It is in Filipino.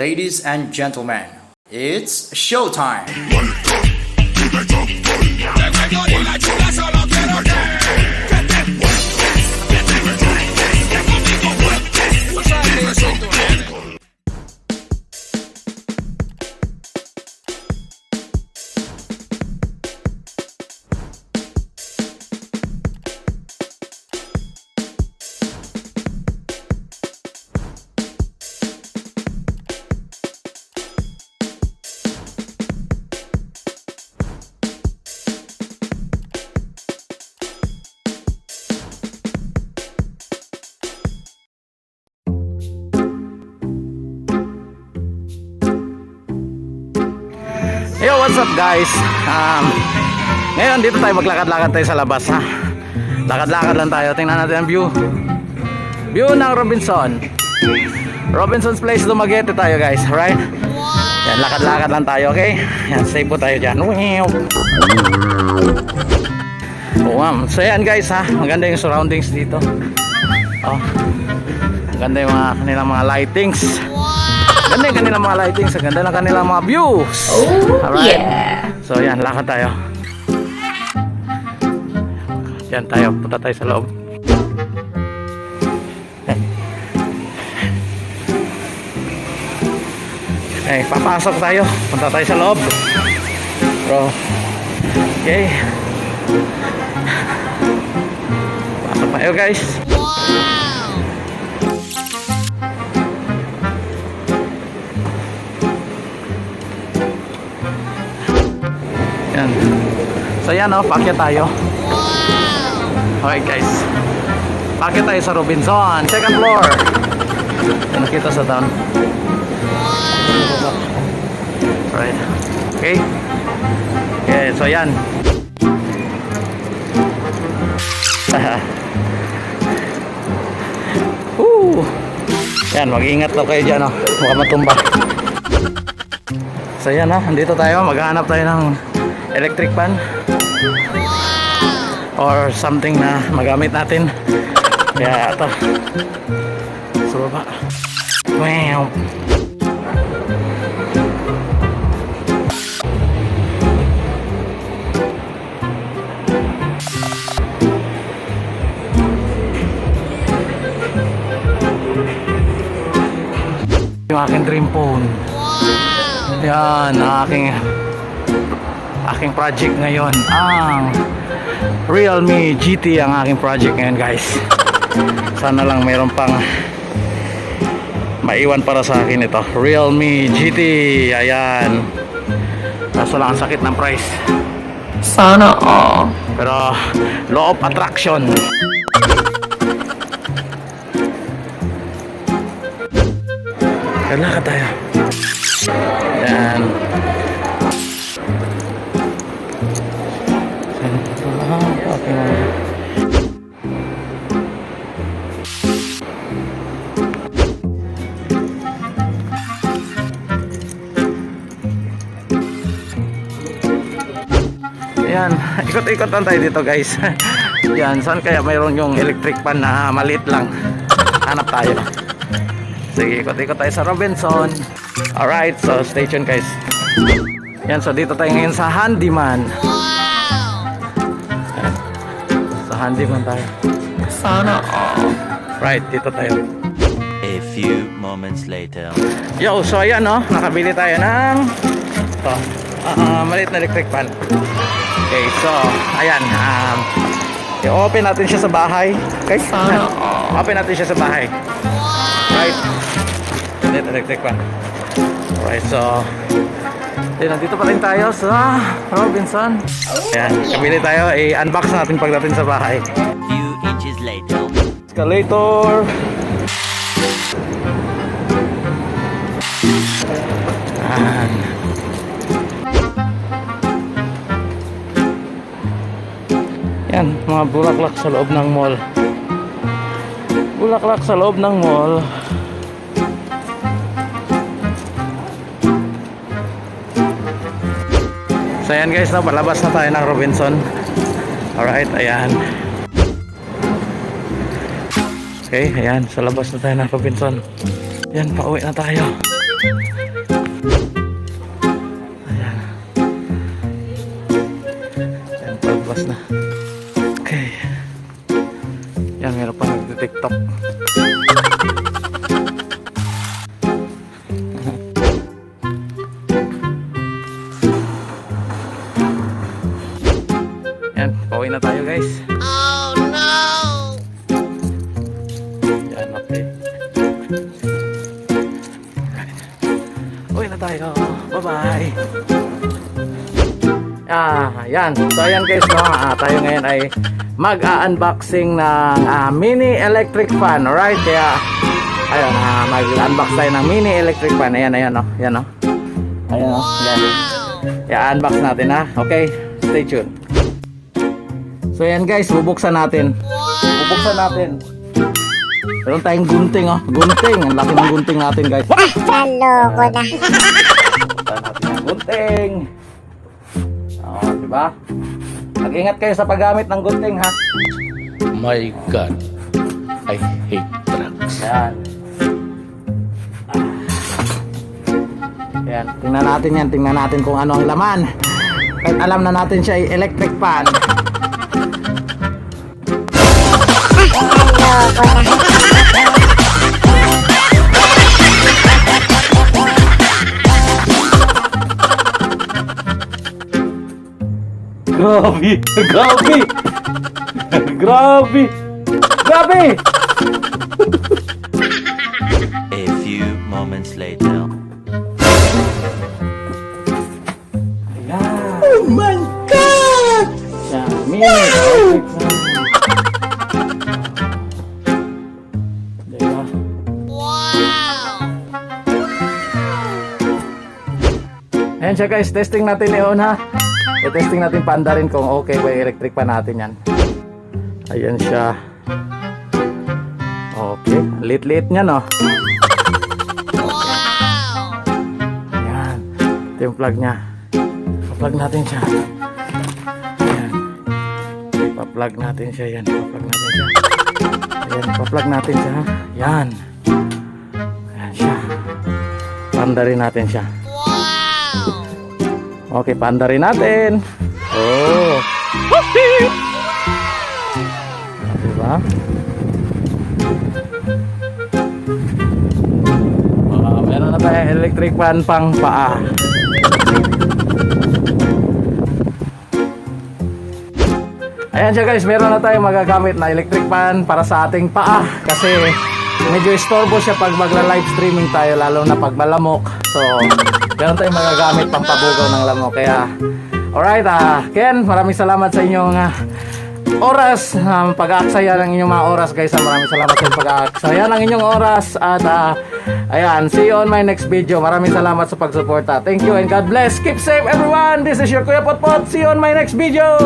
Ladies and gentlemen, it's showtime! Yo, what's up guys? Ngayon dito tayo maglakad-lakad tayo sa labas ha. Lakad-lakad lang tayo. Tingnan natin ang view. View ng Robinson's Place, Dumaguete tayo guys, right? Yan, lakad-lakad lang tayo, okay? Yan, safe po tayo dyan. So yan guys ha, maganda yung surroundings dito. Oh, maganda yung kanilang mga lightings. Ganda yung kanilang mga lightings. Ganda ng kanilang mga views. Alright. Yeah. So yan, lakad tayo. Yan tayo, punta tayo sa loob. Okay, papasok tayo. Punta tayo sa loob. Okay. Pasok tayo guys. Yan. So yan o, paakyat tayo. Okay guys, paakyat tayo sa Robinson, second floor. Yan, nakita sa town. Alright. Okay. Okay, so yan. Yan, mag-iingat daw kayo dyan o, baka matumba. So yan ha, andito tayo, maghahanap tayo ng electric fan or something na magamit natin. Kaya ito, sa baba. Wow. Yung aking dream phone. Yan, aking project ngayon, ang Realme GT ang aking project ngayon guys. Sana lang mayroon pang maiwan para sa akin ito, Realme GT. Ayan, kaso lang ang sakit ng price. Sana pero law of attraction. Kailangan tayo. Yan. Yan, ikot-ikot lang tayo dito guys. Yan, saan kaya mayroon yung electric fan na maliit lang? Hanap tayo. Sige, ikot-ikot tayo sa Robinson. Alright, so stay tuned guys. Yan, so dito tayo ngayon sa Handyman. Yan. Sa Handyman tayo. Sana right, dito tayo. A few moments later. Yo, so ayan no, nakabili tayo ng ito, maliit na electric fan. Okay, so ayan, i-open natin siya sa bahay. Okay, open natin siya sa bahay. Right, electric fan. Alright, so nandito pa rin tayo sa Robinson. Ayan, kabili tayo, i-unbox natin pagdating sa bahay. Few inches later. Escalator. Yan, mga bulaklak sa loob ng mall. Bulaklak sa loob ng mall. So ayan guys, no, palabas na tayo ng Robinson. Alright, ayan. Okay, ayan, sa labas na tayo ng Robinson. Yan, pauwi na tayo. Ayan. Ayan, palabas na. Okay. Yan, meron pa nagtitiktok. Yan, pauwi na tayo guys. Oh no! Yan, okay. Uwi na tayo. Bye-bye. Yan. So ayan guys, no? Tayo ngayon ay mag-unboxing ng mini electric fan, alright? Kaya ayun, mag-unbox tayo ng mini electric fan. Ayan, no? Yan, no? Ayan, no? Yan. Kaya unbox natin, ha? Okay, stay tuned. So ayan guys, bubuksan natin. Bubuksan natin. Meron tayong gunting, oh. Gunting. Ang laki ng gunting natin guys. Naloko na. Buksan natin ang gunting. Diba? Mag-ingat kayo sa paggamit ng gunting, ha? My God, I hate trucks. Ayan. Ayan. Tingnan natin yan. Tingnan natin kung ano ang laman. Kahit alam na natin siya ay electric fan. Naloko na. Grabe! Grabe! Grabe! Grabe! A few moments later. Ayan. Oh my God! Ayan, mini electric fan. Diba? Ayan siya guys, testing natin yun ha. I-testing natin paanda rin kung okay ba yung electric pa natin yan. Ayan siya. Okay, lit-lit niya no. Ayan, ito yung plug niya. Pa-plug natin siya. Ayan. Pa-plug natin siya yan. Pa-plug natin siya. Ayan, pa-plug natin siya. Ayan. Ayan siya. Paanda rin natin siya. Okay, paanda rin natin. Oh. Diba? Meron na tayong electric fan pang paa. Ayan siya guys, meron na tayong magagamit na electric fan para sa ating paa. Kasi medyo istorbo siya pag magla-live streaming tayo, lalo na pag malamok. So, meron tayong magagamit pang pabugaw ng lamok. Kaya, alright, Ken, maraming salamat sa inyong oras, pag-aaksaya ng inyong mga oras guys. Maraming salamat sa pag-aaksaya ng inyong oras. At, ayan, see you on my next video. Maraming salamat sa pagsuporta. Thank you and God bless. Keep safe everyone. This is your Kuya Potpot. See you on my next video.